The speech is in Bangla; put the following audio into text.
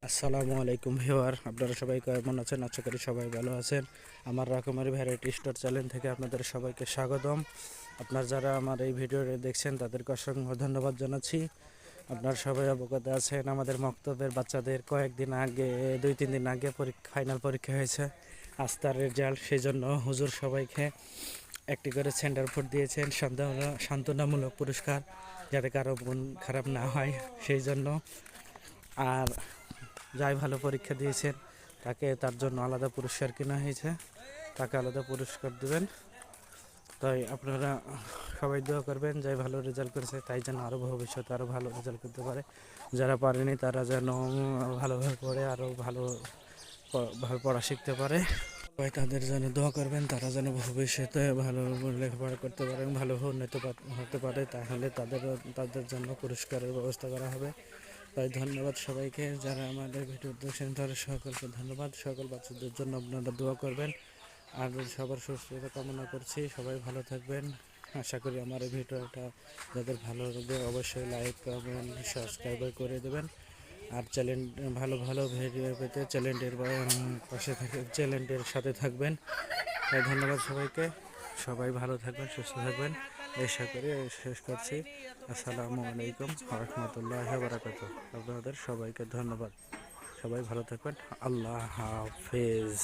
আসসালামু আলাইকুম ভিউয়ার, আপনারা সবাই কেমন আছেন? আশা করি সবাই ভালো আছেন। আমার রকমারি ভ্যারাইটি স্টোর চ্যানেল থেকে আপনাদের সবাইকে স্বাগতম। আপনারা যারা আমার এই ভিডিওটি দেখছেন তাদেরকে অসংখ্য ধন্যবাদ জানাচ্ছি। আপনারা সবাই অবগত আছেন আমাদের মক্তবের বাচ্চাদের কয়েকদিন আগে 2-3 দিন আগে ফাইনাল পরীক্ষা হয়েছে, আজ তার রেজাল্ট। সেই জন্য হুজুর সবাইকে একটি করে সেন্টার ফুড দিয়েছেন, সান্ত্বনামূলক পুরস্কার, যাতে কারো মন খারাপ না হয় সেই জন্য। আর যাই ভালো পরীক্ষা দিয়েছেন তার জন্য আলাদা পুরস্কার কেনা হয়েছে, তাকে আলাদা পুরস্কার দেবেন। তাই আপনারা সবাই দোয়া করবেন, যাই ভালো রেজাল্ট করেছে তাই যেন আরও ভবিষ্যতে আরও ভালো রেজাল্ট করতে পারে। যারা পারেনি তারা যেন ভালোভাবে পড়ে আরও ভালোভাবে পড়া শিখতে পারে। সবাই তাদের জন্য দোয়া করবেন, তারা যেন ভবিষ্যতে ভালো লেখাপড়া করতে পারে, ভালো উন্নত হতে পারে। তাহলে তাদের জন্য পুরস্কারের ব্যবস্থা করা হবে। তাই ধন্যবাদ সবাইকে, যারা আমাদের ভিডিও দেখছেন তাদের সকলকে ধন্যবাদ। সকল বাচ্চাদের জন্য আপনারা দোয়া করবেন, আর সবার সুস্থতা কামনা করছি। সবাই ভালো থাকবেন। আশা করি আমার এই ভিডিওটা যাদের ভালো লাগে অবশ্যই লাইক, কমেন্ট, সাবস্ক্রাইব করে দেবেন। আর ভালো ভালো ভিডিও পেতে চ্যানেলটির সাথে থাকবেন। তাই ধন্যবাদ সবাইকে, সবাই ভালো থাকবেন, সুস্থ থাকবেন আশা করি। শেষ করছি। আসসালামু আলাইকুম ওয়া রাহমাতুল্লাহি ওয়া বারাকাতুহু। আপনাদের সবাইকে ধন্যবাদ, সবাই ভালো থাকবেন। আল্লাহ হাফেজ।